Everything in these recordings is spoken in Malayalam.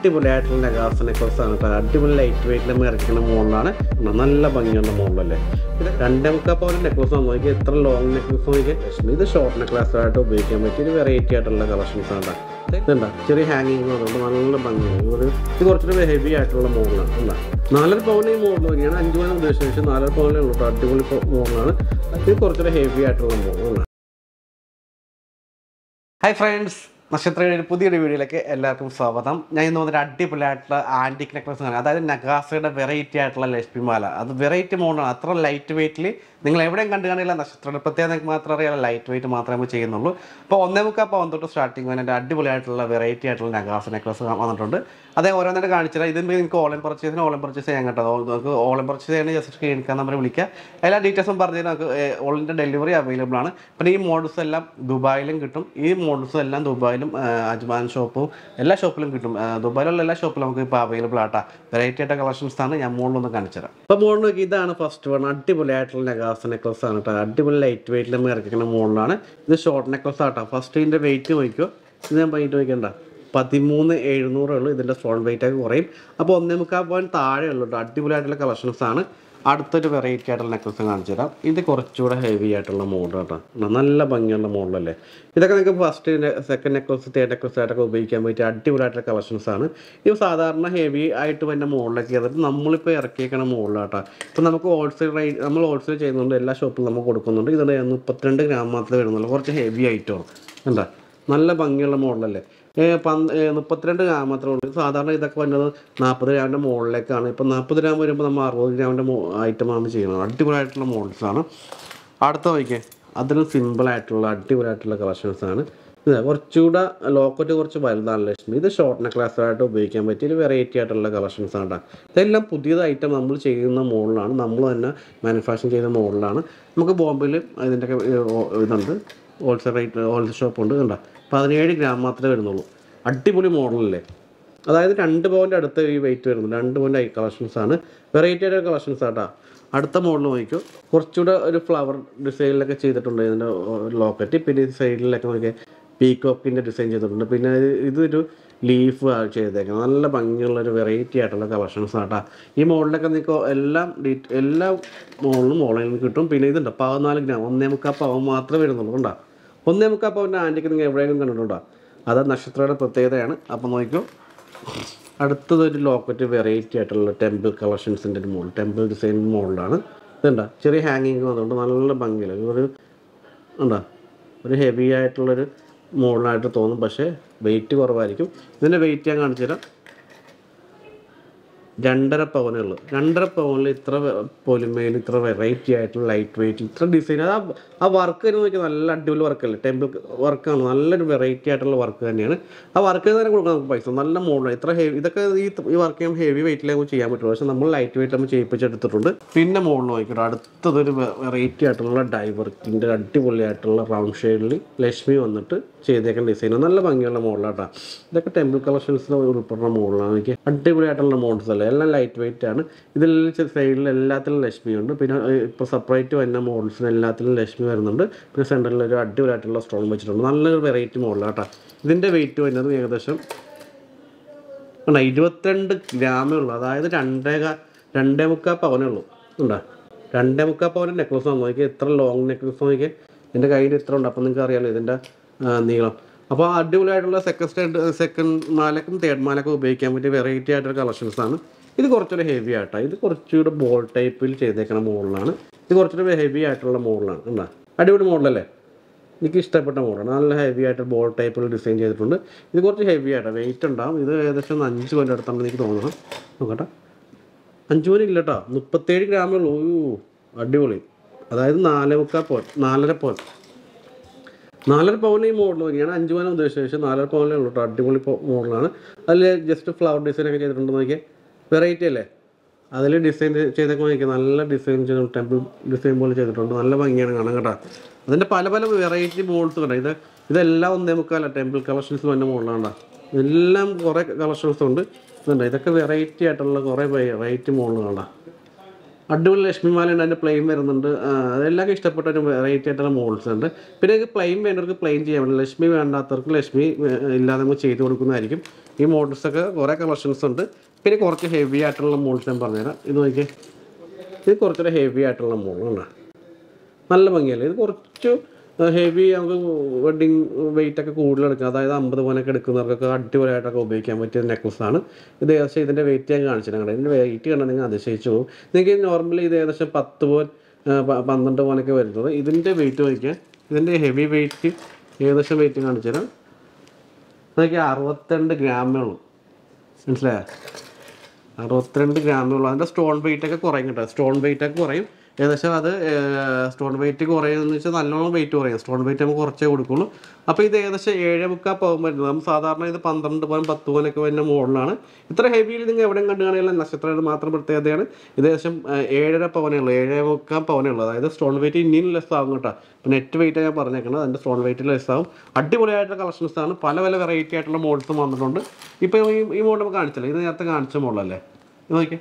അടിപൊളിയായിട്ടുള്ള നെഗാസിനെ കുറിച്ചാണ് കേട്ടോ. അടിപൊളി ലൈറ്റ് വെയിറ്റിൽ ഇറക്കുന്ന മോഡലാണ്. നല്ല ഭംഗിയുള്ള മോഡലല്ലേ. ഇത് 2.25 പവൻ നെക്ലസ് നോക്കി എത്ര ലോങ് നെക്ലസ് നോക്കി. ഇത് ഷോർട്ട് നെക്ലസ് ആയിട്ട് ഉപയോഗിക്കാൻ പറ്റിയ ഒരു വെറൈറ്റി ആയിട്ടുള്ള കളക്ഷൻസ് ആണ്. ഇതുണ്ടാ ചെറിയ ഹാങ്ങിങ് അതുകൊണ്ട് നല്ല ഭംഗിയാണ്. ഇത് കുറച്ചൊരു ഹെവി ആയിട്ടുള്ള മോഡലാണ്. ഉണ്ടാ 4.5 പവൻ ഈ മോഡൽ നോക്കിയാണ് 5 പവൻ ഉദ്ദേശിച്ച് 4.5 പവനേ ഉള്ളൂ. അടിപൊളി മോഡലാണ്. ഇത് കുറച്ചൊരു ഹെവി ആയിട്ടുള്ള മോഡലാണ്. ഹായ് ഫ്രണ്ട്സ്, നക്ഷത്രയുടെ പുതിയൊരു വീഡിയോയിലേക്ക് എല്ലാവർക്കും സ്വാഗതം. ഞാൻ ഇന്ന് വന്നൊരു അടിപൊളിയായിട്ടുള്ള ആൻറ്റിക് നെക്ലസ് ആണ്. അതായത് നഗാസയുടെ വെറൈറ്റി ആയിട്ടുള്ള ലക്ഷ്മി മാല. അത് വെറൈറ്റി മോഡലാണ്. അത്ര ലൈറ്റ് വെയിറ്റിൽ നിങ്ങൾ എവിടെയും കണ്ടു കാണില്ല. നക്ഷത്രയുടെ പ്രത്യേകത നിങ്ങൾക്ക് മാത്രം അറിയാം. ലൈറ്റ് വെയിറ്റ് മാത്രമേ ചെയ്യുന്നുള്ളൂ. അപ്പോൾ 1.25 പവൻ തൊട്ട് സ്റ്റാർട്ടിങ് വന്നിട്ട് അടിപൊളിയായിട്ടുള്ള വെറൈറ്റി ആയിട്ടുള്ള നഗാസ നെക്ലസ് വന്നിട്ടുണ്ട്. അതേ ഓരോന്നിട്ട് കാണിച്ചാൽ ഇതിന് നിങ്ങൾക്ക് ഓൺലൈൻ പർച്ചേസ് ചെയ്യാൻ കേട്ടോ. നമുക്ക് ഓൺലൈൻ പർച്ചേസ് ചെയ്യാൻ ജസ്റ്റ് സ്ക്രീൻ നമ്പർ വിളിക്കുക. എല്ലാ ഡീറ്റെയിൽസും പറഞ്ഞു നമുക്ക് ഓൺലൈൻ ഡെലിവറി അവൈലബിൾ ആണ്. പിന്നെ ഈ മോഡൽസ് എല്ലാം ദുബായിലും കിട്ടും. ഈ മോഡൽസ് എല്ലാം ദുബായിലും അജ്മാൻ ഷോപ്പും എല്ലാ ഷോപ്പിലും കിട്ടും. ദുബായിലുള്ള എല്ലാ ഷോപ്പിലും നമുക്ക് ഇപ്പോൾ അവൈലബിൾ ആട്ടാ. വെറൈറ്റി ആയിട്ട് കളക്ഷൻസ് ആണ്. ഞാൻ മോഡലൊന്ന് കാണിച്ചു തരാം. അപ്പോൾ മോഡൽ നോക്കി, ഇതാണ് ഫസ്റ്റ് വൺ. അടിപൊളിയായിട്ടുള്ള നഗാസ നെക്ലസ് ആണ് കേട്ടോ. അടിപൊളി ലൈറ്റ് വെയിറ്റിൽ ഇറക്കുന്ന മോഡലാണ്. ഇത് ഷോർട്ട് നെക്ലസ് ആട്ടോ. ഫസ്റ്റ് ഇതിൻ്റെ വെയിറ്റ് നോക്കിയോ. ഇത് ഞാൻ വെയിറ്റ് നോക്കിയണ്ട 13,700 ഉള്ളൂ. ഇതിൻ്റെ സ്റ്റോൺ വെയിറ്റ് ഒക്കെ കുറയും. അപ്പോൾ 1.25 പവൻ താഴെ ഉള്ളൂ കേട്ടോ. അടിപൊളിയായിട്ടുള്ള കളക്ഷൻസ് ആണ്. അടുത്തൊരു വെറൈറ്റി ആയിട്ടുള്ള നെക്ലസ് കാണിച്ചു തരാം. ഇത് കുറച്ചുകൂടെ ഹെവി ആയിട്ടുള്ള മോഡൽ കേട്ടോ. നല്ല ഭംഗിയുള്ള മോഡലല്ലേ. ഇതൊക്കെ നിങ്ങൾക്ക് first second necklace third necklace ആയിട്ടൊക്കെ ഉപയോഗിക്കാൻ പറ്റിയ അടിപൊളിയായിട്ടുള്ള കളക്ഷൻസ് ആണ്. ഇത് സാധാരണ ഹെവി ആയിട്ട് വരുന്ന മോഡലൊക്കെ ചെയ്തിട്ട് നമ്മളിപ്പോൾ ഇറക്കിയേക്കണ മോഡലാട്ടോ. ഇപ്പോൾ നമുക്ക് ഹോൾസെയിൽ റേറ്റ് നമ്മൾ ഹോൾസെയിൽ ചെയ്യുന്നുണ്ട്. എല്ലാ ഷോപ്പിലും നമുക്ക് കൊടുക്കുന്നുണ്ട്. ഇതിൻ്റെ 32 ഗ്രാം മാത്രമേ വരുന്നുള്ളൂ. കുറച്ച് ഹെവി ആയിട്ടാണ്. എന്താ നല്ല ഭംഗിയുള്ള മോഡലല്ലേ. 32 ഗ്രാം മാത്രമേ ഉള്ളൂ. സാധാരണ ഇതൊക്കെ വരുന്നത് 40 ഗ്രാമിൻ്റെ മുകളിലേക്കാണ്. ഇപ്പോൾ 40 ഗ്രാം വരുമ്പോൾ നമ്മൾ 60 ഗ്രാമിൻ്റെ ഐറ്റമാണ് ചെയ്യുന്നത്. അടിപൊളിയായിട്ടുള്ള മോഡൽസാണ്. അടുത്ത വയ്ക്കേ അതിലും സിമ്പിളായിട്ടുള്ള അടിപൊളിയായിട്ടുള്ള കളക്ഷൻസാണ്. ഇത് കുറച്ചുകൂടെ ലോക്കറ്റ് കുറച്ച് വലുതാണ് ലക്ഷ്മി. ഇത് ഷോർട്ട് നെക്ലാസായിട്ട് ഉപയോഗിക്കാൻ പറ്റിയ ഒരു വെറൈറ്റി ആയിട്ടുള്ള കളക്ഷൻസാണ് കേട്ടോ. ഇതെല്ലാം പുതിയത് ഐറ്റം നമ്മൾ ചെയ്യുന്ന മോഡലാണ്. നമ്മൾ തന്നെ മാനുഫാക്ചർ ചെയ്യുന്ന മോഡലാണ്. നമുക്ക് ബോംബെയിൽ ഇതിൻ്റെയൊക്കെ ഇതുണ്ട്. ഹോൾസെയിൽ ഷോപ്പുണ്ട്. കണ്ടോ 17 ഗ്രാം മാത്രമേ വരുന്നുള്ളൂ. അടിപൊളി മോഡലല്ലേ. അതായത് 2 പവൻ്റെ അടുത്ത് ഈ വെയിറ്റ് വരുന്നു. 2 പവൻ്റെ കളക്ഷൻസാണ്. വെറൈറ്റി ആയിട്ട് കളക്ഷൻസ് ആട്ടോ. അടുത്ത മോഡൽ നോക്കിയോ. കുറച്ചുകൂടെ ഒരു ഫ്ലവർ ഡിസൈനിലൊക്കെ ചെയ്തിട്ടുണ്ട് ഇതിൻ്റെ ലോക്കറ്റ്. പിന്നെ ഈ സൈഡിലൊക്കെ നോക്കിയാൽ പീകോക്കിൻ്റെ ഡിസൈൻ ചെയ്തിട്ടുണ്ട്. പിന്നെ ഇതൊരു ലീഫ് ചെയ്തേക്കാം. നല്ല ഭംഗിയുള്ളൊരു വെറൈറ്റി ആയിട്ടുള്ള കളക്ഷൻസ് ആട്ടോ. ഈ മോഡലൊക്കെ നിങ്ങൾക്ക് എല്ലാ മോഡലും ഓൺലൈനിൽ കിട്ടും. പിന്നെ ഇതുണ്ട് 14 ഗ്രാം 1.25 പവൻ മാത്രമേ വരുന്നുള്ളൂ. കണ്ടോ 1.25 പവൻ്റെ ആൻറ്റിക്ക് നിങ്ങൾ എവിടെയെങ്കിലും കണ്ടിട്ടുണ്ടോ. അത് നക്ഷത്രയുടെ പ്രത്യേകതയാണ്. അപ്പോൾ നോക്കിയോ. അടുത്തതൊരു ലോക്കറ്റ് വെറൈറ്റി ആയിട്ടുള്ള ടെമ്പിൾ കളക്ഷൻസിൻ്റെ ഒരു മോഡൽ. ടെമ്പിൾ ഡിസൈൻ മോഡലാണ്. ഇതുണ്ടോ ചെറിയ ഹാങ്ങിങ് അതുകൊണ്ട് നല്ല ഭംഗിയില്ല. ഇതൊരു ഉണ്ടോ ഒരു ഹെവി ആയിട്ടുള്ളൊരു മോഡലായിട്ട് തോന്നും. പക്ഷേ വെയിറ്റ് കുറവായിരിക്കും. ഇതിൻ്റെ വെയിറ്റ് ഞാൻ കാണിച്ചു തരാം. 2.5 പവനേ ഉള്ളൂ. 2.5 പവനിൽ ഇത്ര പൊലിമയിൽ ഇത്ര വെറൈറ്റി ആയിട്ടുള്ള ലൈറ്റ് വെയിറ്റ് ഇത്ര ഡിസൈൻ. ആ വർക്ക് തന്നെ നോക്കിയാൽ നല്ല അടിപൊളി വർക്കല്ലേ. ടെമ്പിൾ വർക്കാണ്. നല്ലൊരു വെറൈറ്റി ആയിട്ടുള്ള വർക്ക് തന്നെയാണ്. ആ വർക്ക് തന്നെ കൊടുക്കാം നമുക്ക് പൈസ. നല്ല മോഡലാണ്. ഇത്ര ഹെവി ഇതൊക്കെ ഈ വർക്ക് ചെയ്യാൻ ഹെവി വെയിറ്റിലേക്ക് ചെയ്യാൻ പറ്റുള്ളൂ. പക്ഷേ നമ്മൾ ലൈറ്റ് വെയിറ്റ് നമ്മൾ ചെയ്യിപ്പിച്ചെടുത്തിട്ടുണ്ട്. പിന്നെ മോഡൽ നോക്കിയിട്ട് അടുത്തതൊരു വെറൈറ്റി ആയിട്ടുള്ള ഡൈവർക്കിൻ്റെ അടിപൊളിയായിട്ടുള്ള റൗണ്ട് ഷെയ്ഡിൽ ലക്ഷ്മി വന്നിട്ട് ചെയ്തേക്കുന്ന ഡിസൈൻ. നല്ല ഭംഗിയുള്ള മോഡലാട്ടോ. ഇതൊക്കെ ടെമ്പിൾ കളക്ഷൻസിൽ ഉൾപ്പെടുന്ന മോഡലാണ്. എനിക്ക് അടിപൊളിയായിട്ടുള്ള മോഡൽസ് അല്ലേ. എല്ലാം ലൈറ്റ് വെയിറ്റ് ആണ്. ഇതിൽ സൈഡിൽ എല്ലാത്തിലും ലക്ഷ്മി ഉണ്ട്. പിന്നെ ഇപ്പോൾ സെപ്പറേറ്റ് വരുന്ന മോഡൽസിന് എല്ലാത്തിലും ലക്ഷ്മി വരുന്നുണ്ട്. പിന്നെ സെൻറ്ററിൽ ഒരു അടിപൊളിയായിട്ടുള്ള സ്റ്റോൺ വെച്ചിട്ടുണ്ട്. നല്ലൊരു വെറൈറ്റി മോഡലാട്ടോ. ഇതിൻ്റെ വെയിറ്റ് വരുന്നത് ഏകദേശം 22 ഗ്രാമേ ഉള്ളൂ. അതായത് 2.25 പവനേ ഉള്ളൂ. ഉണ്ടോ 2.25 പവൻ്റെ നെക്ലസ് ആണ്. നോക്കിയാൽ എത്ര ലോങ് നെക്ലസ് നോക്കിയാൽ എൻ്റെ കയ്യിൽ ഇത്ര ഉണ്ട്. അപ്പോൾ നിങ്ങൾക്ക് അറിയാമല്ലോ ഇതിൻ്റെ നീളം. അപ്പോൾ അടിപൊളിയായിട്ടുള്ള സെക്കൻഡ് മാലക്കും തേർഡ് മാലക്കും ഉപയോഗിക്കാൻ പറ്റിയ വെറൈറ്റി ആയിട്ടുള്ള കളക്ഷൻസാണ്. ഇത് കുറച്ചൊരു ഹെവി ആയിട്ടാണ്. ഇത് കുറച്ചുകൂടെ ബോൾ ടൈപ്പിൽ ചെയ്തേക്കുന്ന മോഡലാണ്. ഇത് കുറച്ചുകൂടെ ഹെവി ആയിട്ടുള്ള മോഡലാണ്. ഉണ്ടോ അടിപൊളി മോഡലല്ലേ. എനിക്ക് ഇഷ്ടപ്പെട്ട മോഡലാണ്. നല്ല ഹെവി ആയിട്ട് ബോൾ ടൈപ്പിൽ ഡിസൈൻ ചെയ്തിട്ടുണ്ട്. ഇത് കുറച്ച് ഹെവി ആയിട്ടാണ്. വെയിറ്റ് ഉണ്ടാവും. ഇത് ഏകദേശം 5 പവൻ്റെ അടുത്താണെന്ന് എനിക്ക് തോന്നണം. നോക്കട്ടെ 5 പവൻ ഇല്ല കേട്ടോ. 37 ഗ്രാമേ ഉള്ളൂ. അടിപൊളി. അതായത് 4.25 പവൻ 4.5 പവൻ 4.5 പവൻ ഈ മോഡൽ നോക്കിയാണ്. 5 പവൻ ഉദ്ദേശിച്ച 4.5 പവനേ ഉള്ളൂ കേട്ടോ. അടിപൊളി മോഡലാണ്. അതിൽ ജസ്റ്റ് ഫ്ലവർ ഡിസൈനൊക്കെ ചെയ്തിട്ടുണ്ട്. നോക്കിയാൽ വെറൈറ്റി അല്ലേ. അതിൽ ഡിസൈൻ ചെയ്തൊക്കെ നോക്കിയാൽ നല്ല ഡിസൈൻ ചെയ്തിട്ടുണ്ട്. ടെമ്പിൾ ഡിസൈൻ പോലെ ചെയ്തിട്ടുണ്ട്. നല്ല ഭംഗിയാണ് കാണാൻ കേട്ടോ. അതിൻ്റെ പല വെറൈറ്റി മോഡൽസ് കണ്ടോ. ഇതെല്ലാം 1.25 ടെമ്പിൾ കളക്ഷൻസ് വന്ന മോഡലാണ്. എല്ലാം കുറേ കളക്ഷൻസ് ഉണ്ട്. ഇതുണ്ട്. ഇതൊക്കെ വെറൈറ്റി ആയിട്ടുള്ള കുറേ വെറൈറ്റി മോഡലുകളാണ്. അടിപൊളി ലക്ഷ്മിമാല ഉണ്ട്, അതിൻ്റെ പ്ലെയിൻ വരുന്നുണ്ട്. അതെല്ലാം ഇഷ്ടപ്പെട്ട ഒരു വെറൈറ്റി ആയിട്ടുള്ള മോഡൽസ് ഉണ്ട്. പിന്നെ ഇത് പ്ലെയിൻ വേണ്ടവർക്ക് പ്ലെയിൻ ചെയ്യാൻ പറ്റില്ല, ലക്ഷ്മി വേണ്ടാത്തവർക്ക് ലക്ഷ്മി ഇല്ലാതെ നമ്മൾ ചെയ്ത് കൊടുക്കുന്നതായിരിക്കും. ഈ മോഡൽസൊക്കെ കുറേ കളക്ഷൻസ് ഉണ്ട്. പിന്നെ കുറച്ച് ഹെവി ആയിട്ടുള്ള മോഡൽസ് ഞാൻ പറഞ്ഞുതരാം. ഇത് നോക്കിയാൽ ഇത് കുറച്ചുകൂടെ ഹെവി ആയിട്ടുള്ള മോഡലാണ്, നല്ല ഭംഗിയല്ലേ. ഇത് കുറച്ച് ഹെവി, നമുക്ക് വെഡിങ് വെയിറ്റ് ഒക്കെ കൂടുതൽ എടുക്കുക, അതായത് 50 പവനൊക്കെ എടുക്കുന്നവർക്കൊക്കെ അടിപൊളിയായിട്ടൊക്കെ ഉപയോഗിക്കാൻ പറ്റിയ നെക്ലസ്സാണ് ഇത്. ഏകദേശം ഇതിൻ്റെ വെയിറ്റ് ഞാൻ കാണിച്ചിട്ടുണ്ട്. ഇതിൻ്റെ വെയിറ്റ് കണ്ടെങ്കിൽ അതിശയിച്ചു പോകും. നിങ്ങൾക്ക് നോർമലി ഇത് ഏകദേശം 10 പവൻ 12 പവനൊക്കെ വരുന്നത്. ഇതിൻ്റെ വെയിറ്റ് നോക്കിയാൽ, ഇതിൻ്റെ ഹെവി വെയിറ്റ് ഏകദേശം വെയിറ്റ് കാണിച്ചു തരാം. അതൊക്കെ 62 ഗ്രാമേ ഉള്ളൂ, മനസ്സിലായോ? 62 ഗ്രാമേ ഉള്ളൂ. അതിൻ്റെ സ്റ്റോൺ വെയിറ്റ് ഒക്കെ കുറയും കേട്ടോ, സ്റ്റോൺ വെയിറ്റ് ഒക്കെ കുറയും. ഏകദേശം അത് സ്റ്റോൺ വെയിറ്റ് കുറയുമെന്ന് വെച്ചാൽ നല്ലോണം വെയിറ്റ് കുറയും. സ്റ്റോൺ വെയിറ്റ് നമുക്ക് കുറച്ചേ കൊടുക്കുള്ളൂ. അപ്പോൾ ഇത് ഏകദേശം 7.25 പവൻ വരുന്നത്. നമ്മൾ സാധാരണ ഇത് 12 പവൻ 10 പവനൊക്കെ വരുന്ന മോഡലാണ്. ഇത്ര ഹെവിയിൽ നിങ്ങൾ എവിടെയും കണ്ടു കാണില്ല, നക്ഷത്രയുടെ മാത്രം പ്രത്യേകതയാണ്. ഇത് ഏകദേശം 7.5 പവനേ ഉള്ളൂ, 7.25 പവനേ ഉള്ളൂ. അതായത് സ്റ്റോൺ വെയിറ്റ് ഇനിയും ലെസ് ആകും കേട്ടോ. ഇപ്പോൾ നെറ്റ് വെയിറ്റ് ഞാൻ പറഞ്ഞേക്കുന്നത്, അതിൻ്റെ സ്റ്റോൺ വെയിറ്റ് ലെസ് ആകും. അടിപൊളിയായിട്ടുള്ള കളക്ഷൻസാണ്, പല വെറൈറ്റി ആയിട്ടുള്ള മോഡൽസും വന്നിട്ടുണ്ട്. ഇപ്പോൾ ഈ മോഡൽ നമുക്ക് കാണിച്ചല്ലോ, ഇത് നേരത്തെ കാണിച്ച മോഡലല്ലേ, ഇത് നോക്കിയേ,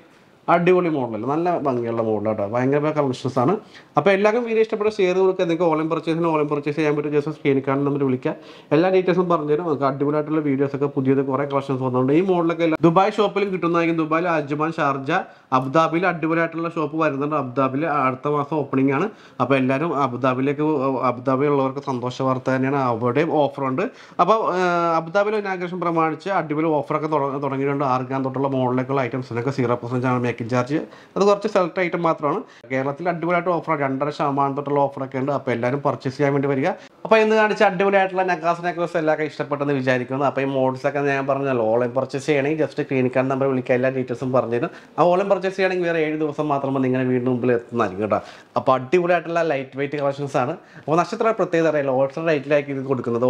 അടിപൊളി മോഡലല്ല, നല്ല ഭംഗിയുള്ള മോഡൽ കേട്ടോ, ഭയങ്കര കളക്ഷൻസ് ആണ്. അപ്പോൾ എല്ലാവർക്കും വീഡിയോ ഇഷ്ടപ്പെട്ട ഷെയർ കൊടുക്കുക. നിങ്ങൾക്ക് ഓൺലൈൻ പർച്ചേസ് ചെയ്യാൻ പറ്റും. ജസ്റ്റ് സ്ക്രീനിൽ കാണുന്ന നമ്പർ വിളിക്കുക, എല്ലാ ഡീറ്റെയിൽസും പറഞ്ഞുതരും. നമുക്ക് അടിപൊളിയായിട്ടുള്ള വീഡിയോസൊക്കെ പുതിയത് കുറേ കളക്ഷൻസ് വന്നിട്ടുണ്ട്. ഈ മോഡലൊക്കെ ദുബായ് ഷോപ്പിലും കിട്ടുന്നതായിരിക്കും. ദുബായിൽ അജ്മാൻ, ഷാർജ, അബുദാബിയിൽ അടിപൊളിയായിട്ടുള്ള ഷോപ്പ് വരുന്നുണ്ട്. അബുദാബിയിൽ അടുത്ത മാസം ഓപ്പണിംഗ് ആണ്. അപ്പോൾ എല്ലാവരും അബുദാബിയിലുള്ളവർക്ക് സന്തോഷ വാർത്ത തന്നെയാണ്, അവിടെയും ഓഫറുണ്ട്. അപ്പോൾ അബുദാബിയിലെ ഇനാഗ്രേഷൻ പ്രമാണിച്ച് അടിപൊളി ഓഫറൊക്കെ തുടങ്ങിയിട്ടുണ്ട്. 6 ഗ്രാം തൊട്ടുള്ള മോഡലിലേക്കുള്ള ഐറ്റംസിനൊക്കെ 0% ആണ് മേക്കിംഗ് ചാർജ്. അത് കുറച്ച് സെലക്ട് ഐറ്റം മാത്രമാണ്. കേരളത്തിൽ അടിപൊളിയായിട്ട് ഓഫറാണ്, 2.5% തൊട്ടുള്ള ഓഫറൊക്കെ ഉണ്ട്. അപ്പോൾ എല്ലാവരും പർച്ചേസ് ചെയ്യാൻ വേണ്ടി വരിക. അപ്പോൾ ഇന്ന് കാണിച്ച അടിപൊളിയായിട്ടുള്ള നെക്ലസ് എല്ലാവർക്കും ഇഷ്ടപ്പെട്ടെന്ന് വിചാരിക്കുന്നു. അപ്പോൾ ഈ മോഡൽസൊക്കെ ഞാൻ പറഞ്ഞല്ലോ, ഓൺലൈൻ പർച്ചേസ് ചെയ്യണമെങ്കിൽ ജസ്റ്റ് ക്ലിനിക്കാൻ നമ്പർ വിളിക്കുക, എല്ലാ ഡീറ്റെയിൽസും പറഞ്ഞുതരും. ആ ഓൺലൈൻ പർച്ചേസ് ചെയ്യണമെങ്കിൽ വേറെ 7 ദിവസം മാത്രമേ നിങ്ങളുടെ വീടിന് മുമ്പിൽ എത്തുന്നതായിരിക്കും കേട്ടോ. അപ്പോൾ അടിപൊളിയായിട്ടുള്ള ലൈറ്റ് വെയിറ്റ് കളക്ഷൻസ് ആണ്. അപ്പോൾ നക്ഷത്ര പ്രത്യേകത അറിയില്ല, ഹോൾസെയിൽ റേറ്റിലേക്ക് ഇത് കൊടുക്കുന്നത്.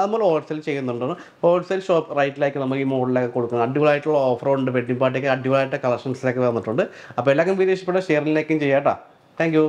നമ്മൾ ഹോൾസെയിൽ ചെയ്യുന്നുണ്ട്, ഹോൾസെയിൽ ഷോപ്പ് റേറ്റിലേക്ക് നമ്മൾ ഈ മോഡലിലേക്ക് കൊടുക്കുന്നത്. അടിപൊളിയായിട്ടുള്ള ഓഫറുണ്ട്, വെഡിങ് പാർട്ടിക്ക് അടിപൊളിയായിട്ട് കളക്ഷൻസിലേക്ക് വന്നിട്ടുണ്ട്. അപ്പോൾ എല്ലാവർക്കും വീഡിയോ ഇഷ്ടപ്പെട്ട ഷെയറിലേക്കും ചെയ്യാം കേട്ടോ. Thank you.